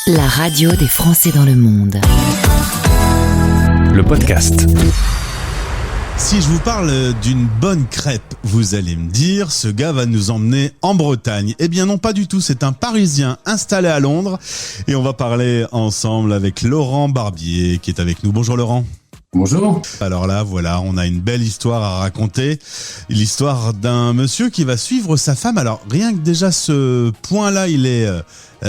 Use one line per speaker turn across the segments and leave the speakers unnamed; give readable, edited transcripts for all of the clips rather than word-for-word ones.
La radio des Français dans le monde.
Le podcast.
Si je vous parle d'une bonne crêpe, vous allez me dire, ce gars va nous emmener en Bretagne. Eh bien non, pas du tout, c'est un Parisien installé à Londres. Et on va parler ensemble avec Laurent Barbier qui est avec nous. Bonjour Laurent.
Bonjour.
Alors là, voilà, on a une belle histoire à raconter. L'histoire d'un monsieur qui va suivre sa femme. Alors rien que déjà ce point-là, il est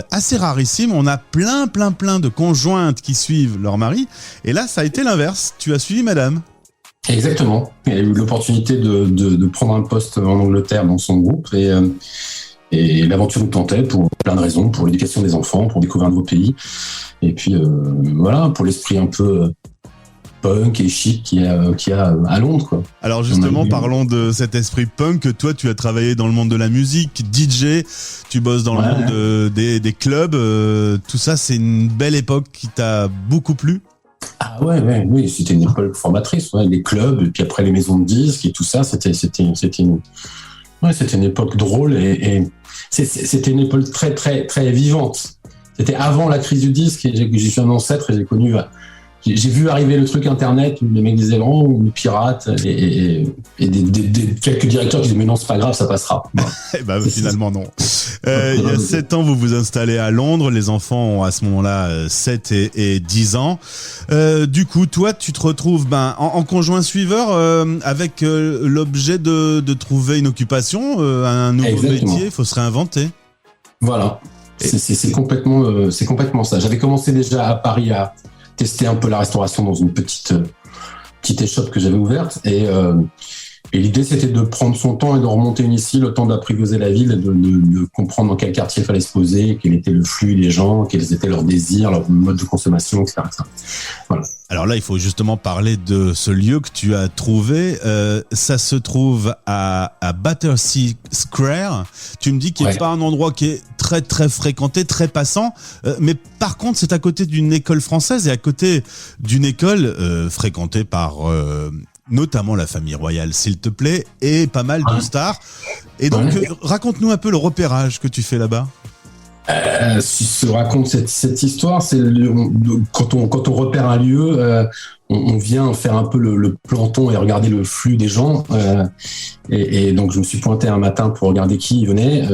assez rarissime. On a plein de conjointes qui suivent leur mari. Et là, ça a été l'inverse. Tu as suivi madame.
Exactement. Il a eu l'opportunité de prendre un poste en Angleterre dans son groupe et l'aventure nous tentait pour plein de raisons, pour l'éducation des enfants, pour découvrir un nouveau pays. Et puis voilà, pour l'esprit un peu punk et chic qu'il y a à Londres, quoi.
Alors justement, parlons de cet esprit punk. Toi, tu as travaillé dans le monde de la musique, DJ, tu bosses dans le monde des clubs. Tout ça, c'est une belle époque qui t'a beaucoup plu?
Ah oui, c'était une époque formatrice. Les clubs, et puis après les maisons de disques et tout ça, c'était une époque drôle et c'était une époque très, très, très vivante. C'était avant la crise du disque et j'y suis un ancêtre et j'ai vu arriver le truc internet où les mecs disaient non, on pirate et quelques directeurs qui disaient mais non, c'est pas grave, ça passera.
Et ben finalement non. Il y a 7 ans, vous vous installez à Londres, les enfants ont à ce moment-là 7 et 10 ans. Du coup, toi, tu te retrouves en conjoint suiveur avec l'objet de trouver une occupation, un nouveau métier, il faut se réinventer.
Voilà, c'est complètement ça. J'avais commencé déjà à Paris à tester un peu la restauration dans une petite échoppe que j'avais ouverte et l'idée c'était de prendre son temps et de remonter ici le temps d'apprivoiser la ville et de comprendre dans quel quartier il fallait se poser, quel était le flux des gens, quels étaient leurs désirs, leur mode de consommation, etc. Voilà.
Alors là, il faut justement parler de ce lieu que tu as trouvé. Ça se trouve à Battersea Square. Tu me dis qu'il n'est pas un endroit qui est très très fréquenté, très passant. Mais par contre, c'est à côté d'une école française et à côté d'une école fréquentée par notamment la famille royale, s'il te plaît, et pas mal de stars. Et donc, raconte-nous un peu le repérage que tu fais là-bas.
Si je raconte cette histoire, c'est quand on repère un lieu, on vient faire un peu le planton et regarder le flux des gens. Et donc je me suis pointé un matin pour regarder qui venait,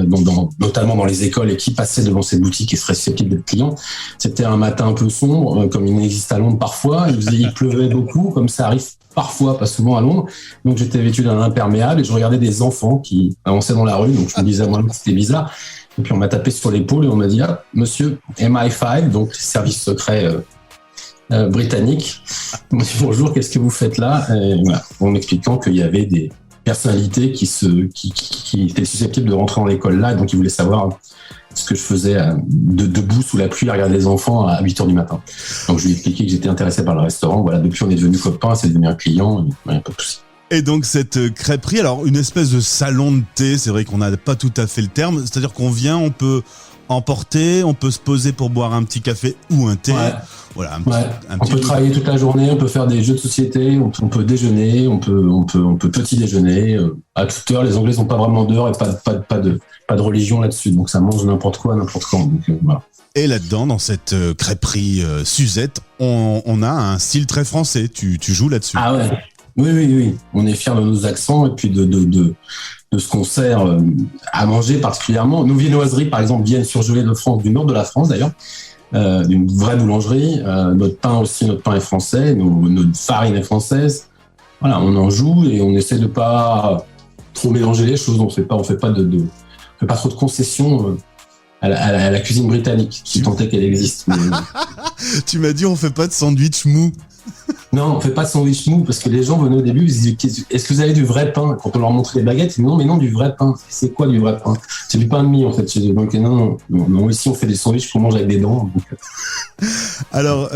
notamment dans les écoles et qui passait devant ces boutiques et serait susceptible d'être client. C'était un matin un peu sombre, comme il existe à Londres parfois. Il pleuvait beaucoup, comme ça arrive parfois, pas souvent à Londres. Donc j'étais vêtu d'un imperméable et je regardais des enfants qui avançaient dans la rue. Donc je me disais à moi que c'était bizarre. Et puis on m'a tapé sur l'épaule et on m'a dit ah, monsieur MI5, donc service secret britannique. On m'a dit bonjour, qu'est-ce que vous faites là? Et voilà, en m'expliquant qu'il y avait des personnalités qui étaient susceptibles de rentrer dans l'école là, et donc ils voulaient savoir ce que je faisais debout sous la pluie à regarder les enfants à 8h du matin. Donc je lui ai expliqué que j'étais intéressé par le restaurant. Voilà, depuis on est devenu copains, c'est devenu un client, il n'y a pas de souci.
Et donc cette crêperie, alors une espèce de salon de thé, c'est vrai qu'on n'a pas tout à fait le terme, c'est-à-dire qu'on vient, on peut emporter, on peut se poser pour boire un petit café ou un thé. Ouais. Voilà,
on peut travailler toute la journée, on peut faire des jeux de société, on peut déjeuner, on peut petit déjeuner à toute heure. Les Anglais n'ont pas vraiment d'heure et pas de religion là-dessus, donc ça mange n'importe quoi, n'importe quand. Donc, voilà.
Et là-dedans, dans cette crêperie Suzette, on a un style très français. Tu joues là-dessus.
Ah ouais. Oui. On est fiers de nos accents et puis de ce qu'on sert à manger particulièrement. Nos viennoiseries, par exemple, viennent surgelées de France, du nord de la France d'ailleurs, d'une vraie boulangerie. Notre pain est français, notre farine est française. Voilà, on en joue et on essaie de pas trop mélanger les choses. On fait pas trop de concessions à la cuisine britannique, si tant est qu'elle existe. Mais...
Tu m'as dit on fait pas de sandwich mou.
Non, on fait pas de sandwich mou parce que les gens venaient au début, ils se disaient est-ce que vous avez du vrai pain? Quand on leur montrait les baguettes, ils disaient non, du vrai pain. C'est quoi du vrai pain? C'est du pain de mie en fait. Donc non, ici on fait des sandwichs qu'on mange avec des dents. Donc...
Alors,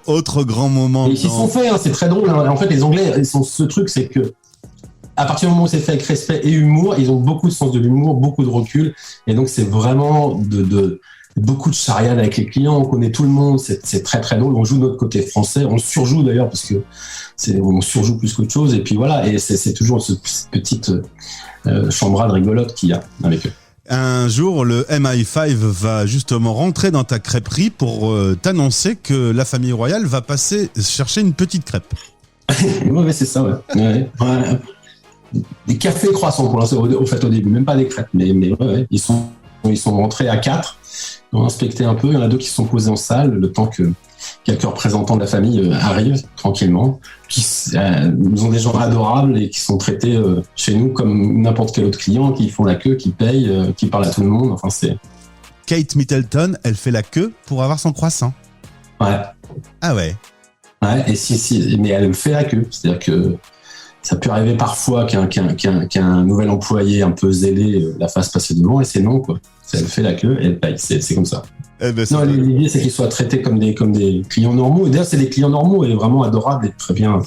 autre grand moment.
Ils s'y sont fait, c'est très drôle. En fait, les Anglais, ce truc, c'est que à partir du moment où c'est fait avec respect et humour, ils ont beaucoup de sens de l'humour, beaucoup de recul, et donc c'est vraiment beaucoup de charriade avec les clients, on connaît tout le monde, c'est très très drôle, on joue de notre côté français, on surjoue d'ailleurs parce que on surjoue plus qu'autre chose, et puis voilà, et c'est toujours cette petite chambrade rigolote qu'il y a avec eux.
Un jour, le MI5 va justement rentrer dans ta crêperie pour t'annoncer que la famille royale va passer chercher une petite crêpe.
Ouais, c'est ça, ouais. Des cafés croissants pour l'instant, au fait, au début, même pas des crêpes, mais ouais, ils sont rentrés à 4, ils ont inspecté un peu, il y en a 2 qui se sont posés en salle, le temps que quelques représentants de la famille arrivent tranquillement, nous ont des gens adorables et qui sont traités chez nous comme n'importe quel autre client, qui font la queue, qui payent, qui parlent à tout le monde, enfin c'est...
Kate Middleton, elle fait la queue pour avoir son croissant.
Ouais.
Ah ouais.
Ouais, et mais elle fait la queue, c'est-à-dire que ça peut arriver parfois qu'un nouvel employé un peu zélé la fasse passer devant, et c'est non, quoi. Elle fait la queue et elle paye, c'est comme ça.
Eh ben,
non, l'idée, c'est qu'ils soient traités comme des clients normaux. Et d'ailleurs, c'est des clients normaux et vraiment adorables et très bien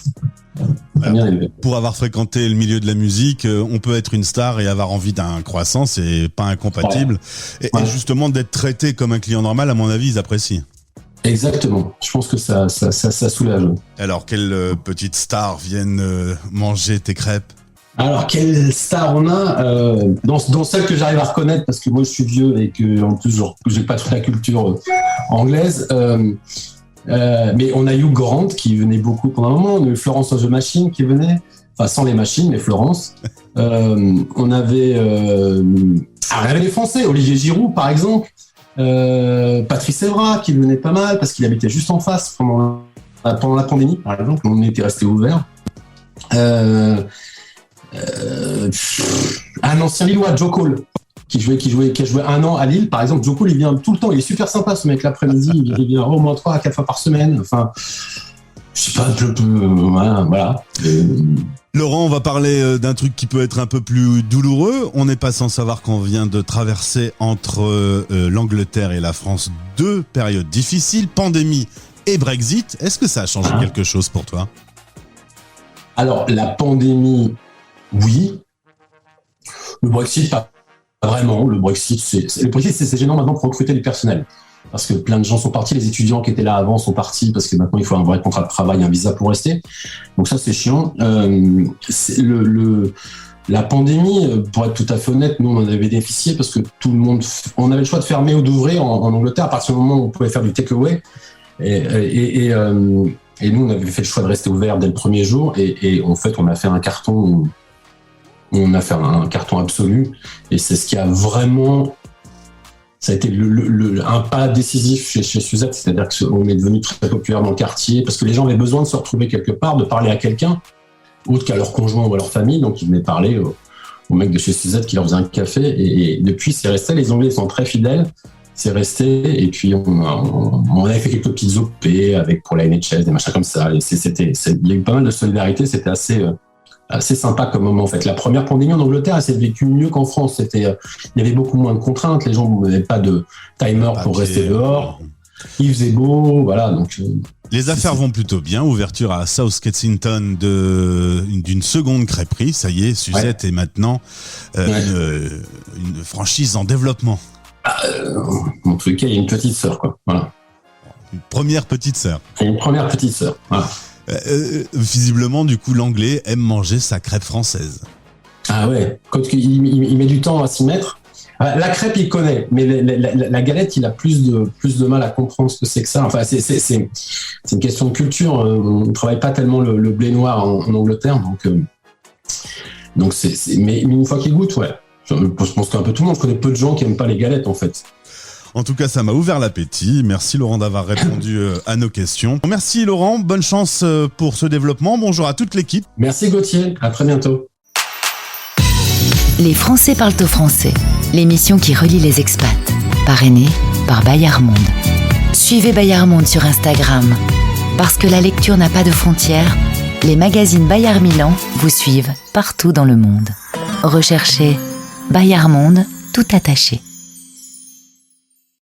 élevés.
Pour avoir fréquenté le milieu de la musique, on peut être une star et avoir envie d'un croissant, c'est pas incompatible. Ouais. Et justement, d'être traité comme un client normal, à mon avis, ils apprécient.
Exactement. Je pense que ça soulage.
Alors, quelle petite star viennent manger tes crêpes?
Alors, quelle star on a dans celle que j'arrive à reconnaître, parce que moi je suis vieux et que en plus j'ai pas toute la culture anglaise, mais on a Hugh Grant qui venait beaucoup pendant un moment, on a eu Florence of the Machine qui venait, enfin sans les machines, mais Florence. On avait les Français, Olivier Giroud par exemple, Patrice Evra qui venait pas mal parce qu'il habitait juste en face pendant la pandémie par exemple, on était resté ouvert. Un ancien Lillois, Joe Cole, qui a joué 1 an à Lille, par exemple. Joe Cole, il vient tout le temps, il est super sympa ce mec l'après-midi, il vient au moins 3 à 4 fois par semaine. Enfin, je sais pas, voilà.
Laurent, on va parler d'un truc qui peut être un peu plus douloureux. On n'est pas sans savoir qu'on vient de traverser entre l'Angleterre et la France 2 périodes difficiles, pandémie et Brexit. Est-ce que ça a changé quelque chose pour toi?
Alors, la pandémie, oui. Le Brexit, pas vraiment. Le Brexit, c'est gênant maintenant pour recruter du personnel. Parce que plein de gens sont partis. Les étudiants qui étaient là avant sont partis parce que maintenant, il faut un vrai contrat de travail, un visa pour rester. Donc ça, c'est chiant. La pandémie, pour être tout à fait honnête, nous, on en avait bénéficié parce que tout le monde... On avait le choix de fermer ou d'ouvrir en Angleterre à partir du moment où on pouvait faire du take-away. Et nous, on avait fait le choix de rester ouvert dès le premier jour. Et en fait, on a fait un carton... On a fait un carton absolu. Et c'est ce qui a vraiment... Ça a été un pas décisif chez Suzette. C'est-à-dire qu'on est devenu très populaire dans le quartier parce que les gens avaient besoin de se retrouver quelque part, de parler à quelqu'un, autre qu'à leur conjoint ou à leur famille. Donc, ils venaient parler aux mecs de chez Suzette qui leur faisaient un café. Et depuis, c'est resté. Les Anglais sont très fidèles. C'est resté, et puis on avait fait quelques petites OP pour la NHS, des machins comme ça. Et il y a eu pas mal de solidarité, c'était assez sympa comme moment en fait. La première pandémie en Angleterre, elle s'est vécue mieux qu'en France. Il y avait beaucoup moins de contraintes, les gens n'avaient pas de timer pour rester dehors. Il faisait beau, voilà. Donc
les affaires vont plutôt bien. Ouverture à South Kensington d'une seconde crêperie. Ça y est, Suzette est maintenant une franchise en développement.
En tout cas, il y a une petite sœur, quoi. Voilà.
Une première petite sœur.
Voilà.
Visiblement, du coup, l'anglais aime manger sa crêpe française.
Ah ouais, quand il met du temps à s'y mettre. La crêpe, il connaît, mais la galette, il a plus de mal à comprendre ce que c'est que ça. Enfin, c'est une question de culture. On ne travaille pas tellement le blé noir en Angleterre, donc mais une fois qu'il goûte, ouais. Je pense qu'un peu tout le monde, je connais peu de gens qui n'aiment pas les galettes en fait.
En tout cas, ça m'a ouvert l'appétit. Merci Laurent d'avoir répondu à nos questions. Merci Laurent, bonne chance pour ce développement. Bonjour à toute l'équipe.
Merci Gauthier, à très bientôt.
Les Français parlent au français, l'émission qui relie les expats, parrainée par Bayard Monde. Suivez Bayard Monde sur Instagram. Parce que la lecture n'a pas de frontières, les magazines Bayard Milan vous suivent partout dans le monde. Recherchez Bayard Monde tout attaché.